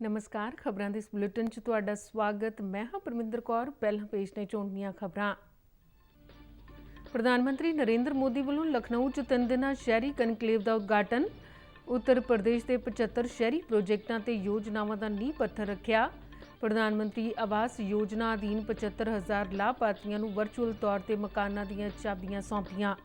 नमस्कार। खबरां दे इस बुलेटिन च तुहाडा स्वागत। मैं हां परमिंदर कौर। पहलां पेश ने चोण दीआं खबरां। प्रधानमंत्री नरेंद्र मोदी वालों लखनऊ च 3 दिना शहरी कनकलेव का उद्घाटन। उत्तर प्रदेश के 75 शहरी प्रोजेक्टां ते योजनावां दा नींह पत्थर रखिया। प्रधानमंत्री आवास योजना अधीन 75,000 लाभार्थियों नूं वर्चुअल तौर पर मकानां दीआं चाबियां सौंपियां।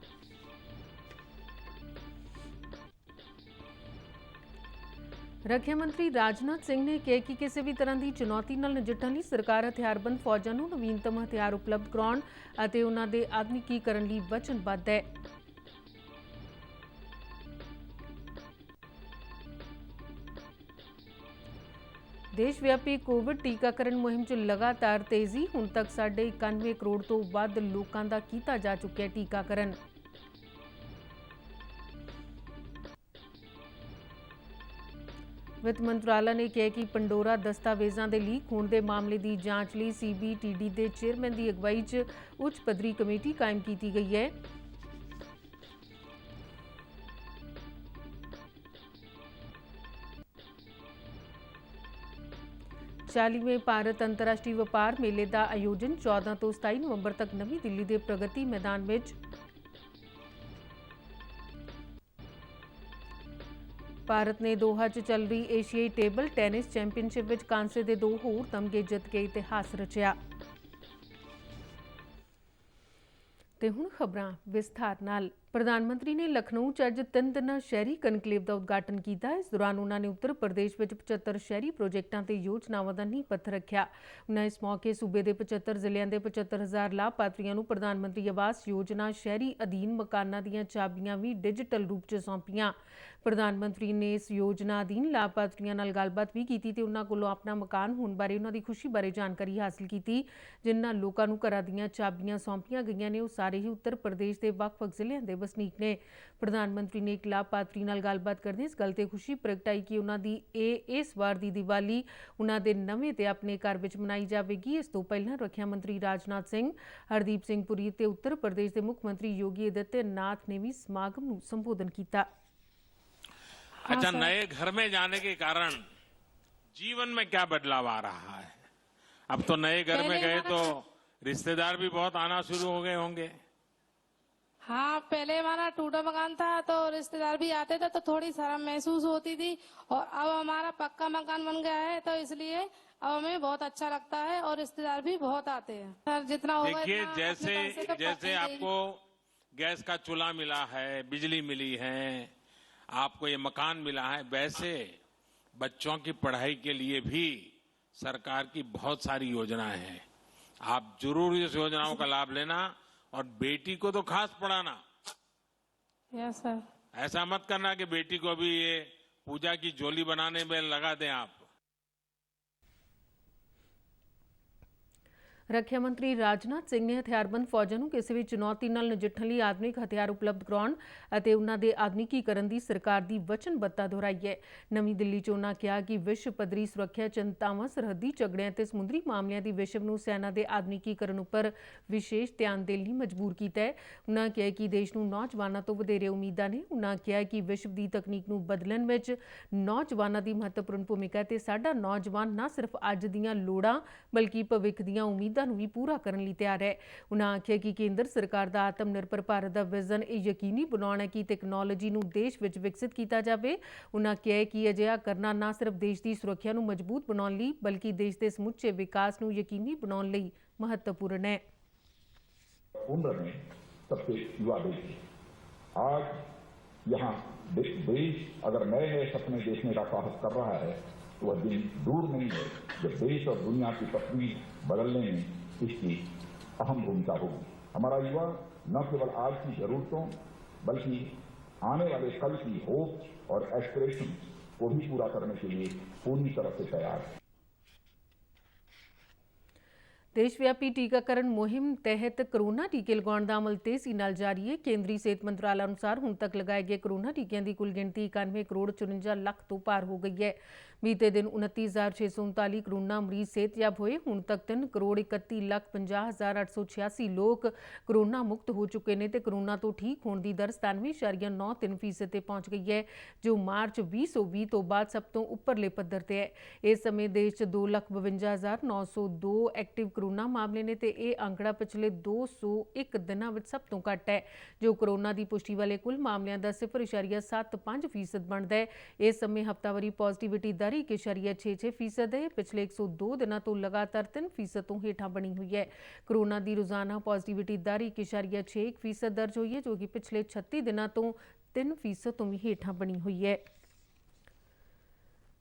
रक्षा मंत्री राजनाथ सिंह ने कहा कि किसी भी तरह की चुनौती नाल नजिठण लई सरकार हथियारबंद फौजां नूं नवीनतम हथियार उपलब्ध कराउण अते उन्हां दे आधुनिकीकरण लई वचनबद्ध है। देशव्यापी कोविड टीकाकरण मुहिम च लगातार तेजी। हुण तक 91 करोड़ तो वध लोकां दा कीता जा चुक्या टीकाकरण। वित्त मंत्रालय ने कहा कि पंडोरा दस्तावेज़ों के लीक होने के मामले की जांच लिए CBTD के चेयरमैन की अगवाई च उच्च पद्धरी कमेटी कायम की गई है। चालीवें भारत अंतर्राष्ट्रीय व्यापार मेले का आयोजन 14 तो 27 नवंबर तक नवी दिल्ली के प्रगति मैदान में। भारत ने दोहा च चल रही एशियाई टेबल टेनिस चैंपीयनशिप में कांसे के 2 होर तमगे जित के इतिहास रचिया। ते हुण खबरां विस्तार नाल। प्रधानमंत्री ने लखनऊ च अज 3 दिना शहरी कनकलेव का उद्घाटन किया। इस दौरान उन्होंने उत्तर प्रदेश में 75 शहरी प्रोजेक्टां ते योजनावां दा नींह पत्थर रखिया। उन्होंने इस मौके सूबे के 75 जिलों के 75,000 लाभार्थियों नूं प्रधानमंत्री आवास योजना शहरी अधीन मकानां दीआं चाबियां भी डिजिटल रूप च सौंपियां। प्रधानमंत्री ने इस योजना अधीन लाभार्थियों नाल गलबात भी की ते उन्हां कोलों अपना मकान होने बारे उन्हां दी खुशी बारे जानकारी हासिल की। जिन्हां लोकां नूं घरां दीआं चाबियां सौंपियां गईयां ने वो सारे ही उत्तर प्रदेश के ਵੱਖ-ਵੱਖ जिलों के वसनीक ने। प्रधानमंत्री ने एक लाभार्थी नाल गलबात करदे इस गल ते खुशी प्रगटाई कि उन्हां दी इस बार दी दिवाली उन्हां दे नवें ते अपने घर विच मनाई जावेगी। इस तो पहलां रक्षा मंत्री राजनाथ सिंह, हरदीप सिंह पुरी ते उत्तर प्रदेश के मुख्यमंत्री योगी आदित्यनाथ ने भी समागम नूं संबोधन किया। अच्छा, नए घर में जाने के कारण जीवन में क्या बदलाव आ रहा है? अब तो नए घर में गए तो रिश्तेदार भी बहुत आना शुरू हो गए होंगे। हाँ, पहले हमारा टूटा मकान था तो रिश्तेदार भी आते थे तो थोड़ी शर्म महसूस होती थी, और अब हमारा पक्का मकान बन गया है तो इसलिए अब हमें बहुत अच्छा लगता है और रिश्तेदार भी बहुत आते हैं। सर, जितना होगा देखिए, इतना जैसे आपको गैस का चूल्हा मिला है, बिजली मिली है, आपको ये मकान मिला है, वैसे बच्चों की पढ़ाई के लिए भी सरकार की बहुत सारी योजनाएं हैं। आप जरूर इस योजनाओं का लाभ लेना और बेटी को तो खास पढ़ाना। Yes sir. ऐसा मत करना कि बेटी को भी ये पूजा की झोली बनाने में लगा दें आप। रक्षा मंत्री राजनाथ सिंह ने हथियारबंद फौजां नूं किसी भी चुनौती नाल नजिठण लई आधुनिक हथियार उपलब्ध कराउण अते उन्हां दे आधुनिकीकरण दी सरकार दी वचनबद्धता दोहराई है। नवीं दिल्ली च उन्हां कहा कि विश्व पद्धरी सुरक्षा चिंतावां, सरहदी झगड़िਆਂ ते समुद्री मामलिਆਂ दी विश्व नूं सेना दे आधुनिकीकरण उपर विशेष ध्यान देण लई मजबूर कीता है। उन्हां कहा कि देश नूं नौजवानां तो वधेरे उम्मीदां ने। उन्हां कहा कि विश्व दी तकनीक नूं बदलण विच नौजवानां दी महत्वपूर्ण भूमिका ते साडा नौजवान न सिर्फ अज दीआं लोड़ां बल्कि भविख दीआं उम्मीदां नूं भी पूरा करने लई तैयार है। उन्हां आखिया कि केंद्र सरकार दा आत्मनिर्भर भारत दा विजन यह यकीनी बनाउणा कि तकनोलॉजी नूं देश विच विकसित किया जाए। उन्हां कहा कि अजिहा करना न सिर्फ देश की सुरक्षा नूं मजबूत बनाउण लई बल्कि देश के समुचे विकास नूं यकीनी बनाउण लई महत्वपूर्ण है। उम्र में सबसे युवा देश है। आज यहाँ देश अगर नए नए सपने देखने का साहस कर रहा है तो वह दिन दूर नहीं है जब देश और दुनिया की तस्वीर बदलने में इसकी अहम भूमिका होगी। हमारा युवा न केवल आज की जरूरतों बल्कि आने वाले कल की होप और एस्पिरेशन को भी पूरा करने के लिए पूरी तरह से तैयार है। देशव्यापी टीकाकरण मुहिम तहत कोरोना टीके लगाने का अमल तेजी नाल जारी है। केंद्रीय सेहत मंत्रालय अनुसार हुण तक लगाए गए कोरोना टीकों की कुल गिनती 91 करोड़ 54 लाख तो पार हो गई है। बीते दिन 29,639 कोरोना मरीज सेहतयाब हुए। हुण तक 3,31,50,886 लोग कोरोना मुक्त हो चुके ने ते कोरोना तो ठीक होने की दर 97.93% ते पहुंच गई है, जो मार्च 2020 तो बाद सब तो उपरले पद्धर ते है। इस समय देश च 2,52,902 एक्टिव कोरोना मामले ने ते यह आंकड़ा पिछले 201 दिनों में सब तो घट है, जो कोरोना की पुष्टि वाले कुल मामलों का 0.75% बनता है। इस समय हफ्तावारी पॉजिटिविटी दर 1.66% है। पिछले 102 दिनों तो लगातार 3% तो हेठा बनी हुई है। कोरोना की रोजाना पॉजिटिविटी दर 1.61% दर्ज हुई है, जो कि पिछले 36 दिनों तो 3% तो भी हेठा बनी हुई है।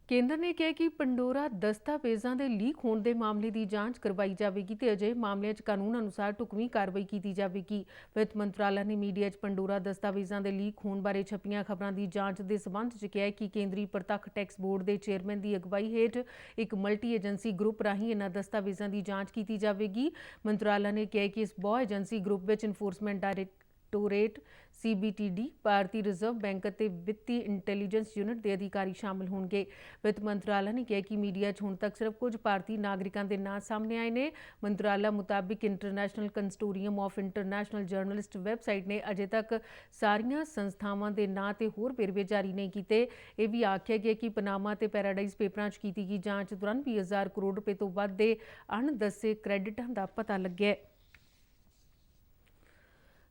केंद्र ने कहा कि पंडोरा दस्तावेज़ों के लीक होने के मामले की जांच करवाई जाएगी तो अजय मामले कानून अनुसार ढुकवीं कार्रवाई की जाएगी। वित्त मंत्रालय ने मीडिया पंडोरा दस्तावेज़ों के लीक होने बारे छपियां खबरों की जांच के संबंध में कहा कि केंद्रीय प्रतख टैक्स बोर्ड के चेयरमैन की अगवाई हेठ एक मल्टी एजेंसी ग्रुप राही इन्होंने दस्तावेज़ों की जांच की जाएगी। मंत्रालय ने कहा कि इस बहु एजेंसी ग्रुप में इनफोर्समेंट डायरेक्टोरेट CBTD, भारतीय रिजर्व बैंक और वित्तीय इंटैलीजेंस यूनिट के अधिकारी शामिल होंगे। वित्त मंत्रालय ने कहा कि मीडिया हुण तक सिर्फ कुछ भारतीय नागरिकों के नाम सामने आए हैं। मंत्रालय मुताबिक international consortium of international journalist website ने अजे तक सारिया संस्थावां के नाम ते होर वेरवे जारी नहीं किए। यह भी आख्या गया कि पनामा ते पैराडाइज पेपरां की गई जांच दौरान 20,000 करोड़ रुपए तो वध के अणदसे क्रैडिटां का पता लग्या।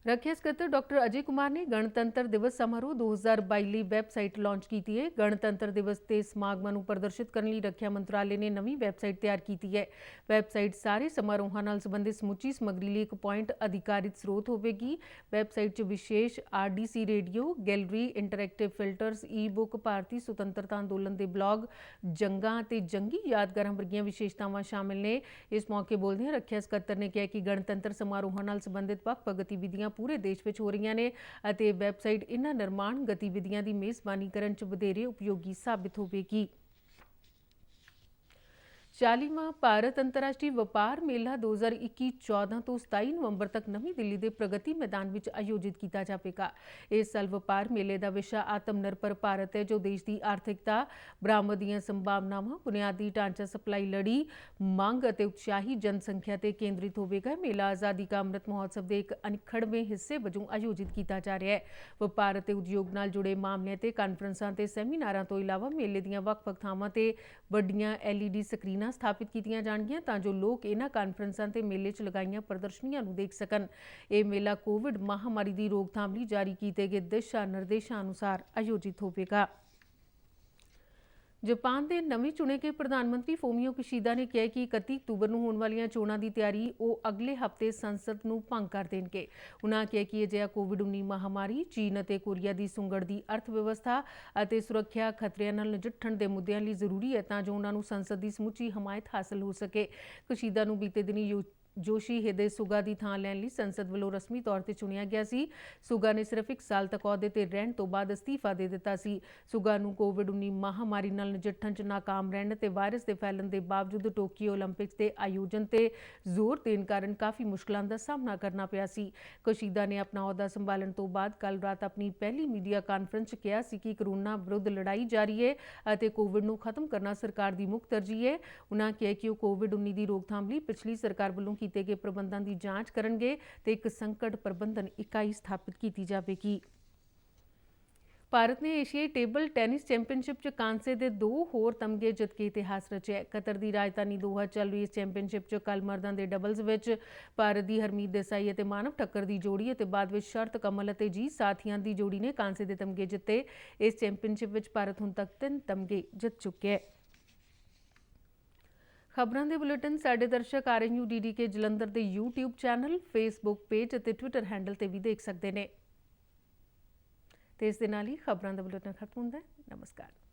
रक्षा सकत्तर डॉक्टर अजय कुमार ने गणतंत्र दिवस समारोह 2022 ਲਈ ਵੈਬਸਾਈਟ ਲਾਂਚ ਕੀਤੀ ਹੈ। गणतंत्र दिवस के समागमां ਨੂੰ ਪ੍ਰਦਰਸ਼ਿਤ ਕਰਨ ਲਈ ਰੱਖਿਆ ਮੰਤਰਾਲੇ ਨੇ ਨਵੀਂ ਵੈਬਸਾਈਟ ਤਿਆਰ ਕੀਤੀ ਹੈ। ਵੈਬਸਾਈਟ ਸਾਰੇ ਸਮਾਰੋਹਾਂ ਨਾਲ ਸੰਬੰਧਿਤ ਸਮੁੱਚੀ ਸਮੱਗਰੀ ਲਈ ਇੱਕ ਪੁਆਇੰਟ ਅਧਿਕਾਰਿਤ ਸਰੋਤ ਹੋਵੇਗੀ। ਵੈਬਸਾਈਟ 'ਚ ਵਿਸ਼ੇਸ਼ RDC radio, gallery, interactive filters, ebook, ਭਾਰਤੀ ਸੁਤੰਤਰਤਾ ਅੰਦੋਲਨ ਦੇ ਬਲੌਗ, ਜੰਗਾਂ ਤੇ ਜੰਗੀ ਯਾਦਗਾਰਾਂ ਵਰਗੀਆਂ ਵਿਸ਼ੇਸ਼ਤਾਵਾਂ ਸ਼ਾਮਿਲ ਨੇ। ਇਸ ਮੌਕੇ ਬੋਲਦਿਆਂ ਰੱਖਿਆ ਸਕੱਤਰ ਨੇ ਕਿਹਾ ਕਿ ਗਣਤੰਤਰ ਸਮਾਰੋਹਾਂ ਨਾਲ ਸੰਬੰਧਿਤ ਵੱਖ-ਵੱਖ ਗਤੀਵਿਧੀਆਂ पूरे देश में हो रही ने अते वैबसाइट इन्हां निर्माण गतिविधियों की मेज़बानी करन च वधेरे उपयोगी साबित होगी। 40वां भारत अंतर्राष्ट्रीय व्यापार मेला 2021-14 तो 27 नवंबर तक नवी दिल्ली के प्रगति मैदान में आयोजित किया जाएगा। इस साल व्यापार मेले का विषय आत्मनिर्भर भारत है, जो देश की आर्थिकता, बरामद दी संभावनावां, बुनियादी ढांचा सप्लाई लड़ी, मांग और उत्साही जनसंख्या पर केंद्रित होगा। मेला आज़ादी का अमृत महोत्सव के एक अनखड़वें हिस्से वजों आयोजित किया जा रहा है। व्यापार और उद्योग नाल जुड़े मामलों ते कानफ्रेंसां ते सैमीनारां तो इलावा मेले दीयां वख-वख थावां ते वड्डियां LED स्क्रीनां स्थापित कीतियां जाणगीਆਂ ਤਾਂ ਜੋ ਲੋਕ ਇਹਨਾਂ ਕਾਨਫਰੰਸਾਂ ਤੇ ਮੇਲੇ 'ਚ ਲਗਾਈਆਂ ਪ੍ਰਦਰਸ਼ਨੀਆਂ ਨੂੰ ਦੇਖ ਸਕਣ। ਇਹ ਮੇਲਾ ਕੋਵਿਡ ਮਹਾਮਾਰੀ ਦੀ ਰੋਕਥਾਮ ਲਈ ਜਾਰੀ ਕੀਤੇ ਗਏ ਦਿਸ਼ਾ ਨਿਰਦੇਸ਼ਾਂ ਅਨੁਸਾਰ ਆਯੋਜਿਤ ਹੋਵੇਗਾ। जापान के नवे चुने गए प्रधानमंत्री फूमियो किशीदा ने कहा कि 31 अक्तूबर को होने वाली चोणों की तैयारी वो अगले हफ्ते संसद को भंग कर देंगे। उन्होंने कहा कि अजिहा कोविड-19 महामारी, चीन और कोरिया की सुंगड़ती अर्थव्यवस्था और सुरक्षा खतरिਆਂ ਨਾਲ ਨਜਿੱਠਣ ਦੇ ਮੁੱਦਿਆਂ ਲਈ ਜ਼ਰੂਰੀ है ਤਾਂ ਜੋ ਉਹਨਾਂ ਨੂੰ ਸੰਸਦ ਦੀ ਸਮੁੱਚੀ ਹਮਾਇਤ ਹਾਸਲ ਹੋ ਸਕੇ। ਕਿਸ਼ੀਦਾ ਨੂੰ ਬੀਤੇ ਦਿਨੀ जोशीहिदे सुगा की थां लैण लई संसद वालों रस्मी तौर पर चुनिया गया सी। सुगा ने सिर्फ 1 साल तक अहुदे ते रहण तो बाद अस्तीफा दे दिता सी। सुगा नूं कोविड-19 महामारी नाल नजिठण च नाकाम रहण ते वायरस के फैलण के बावजूद टोक्यो ओलंपिक्स के आयोजन ते जोर देण कारण काफ़ी मुश्किलों का सामना करना पिया सी। किशीदा ने अपना अहुदा संभालण तो बाद कल रात अपनी पहली मीडिया कानफ्रेंस च कहा सी कि कोरोना विरुद्ध लड़ाई जारी है और कोविड नूं खत्म करना सरकार की मुख तरजीह है। उन्होंने कहा कि वह कोविड-19 की रोकथाम लई पिछली सरकार वालों कीते गए प्रबंधों की जांच करेंगे तो एक संकट प्रबंधन इकाई स्थापित की जाएगी। भारत ने एशियाई टेबल टेनिस चैंपीयनशिप च कांसे के 2 होर तमगे जित के इतिहास रचिया। कतर की राजधानी दोहा चल रही इस चैंपीयनशिप च कल मर्दां के डबल्स में भारत की हरमीत देसाई और मानव ठक्कर की जोड़ी और बाद में शरत कमल और जी साथियां की जोड़ी ने कांसे के तमगे जिते। इस चैंपीयनशिप में भारत हुण तक 3 तमगे जित चुके है। खबरों के बुलेटिन साडे दर्शक RNU-DD के जलंधर के YouTube चैनल, फेसबुक पेज और ट्विटर हैंडल से भी देख सकते हैं। तो इस दे नाल ही खबरों का बुलेटिन खत्म होता है। नमस्कार।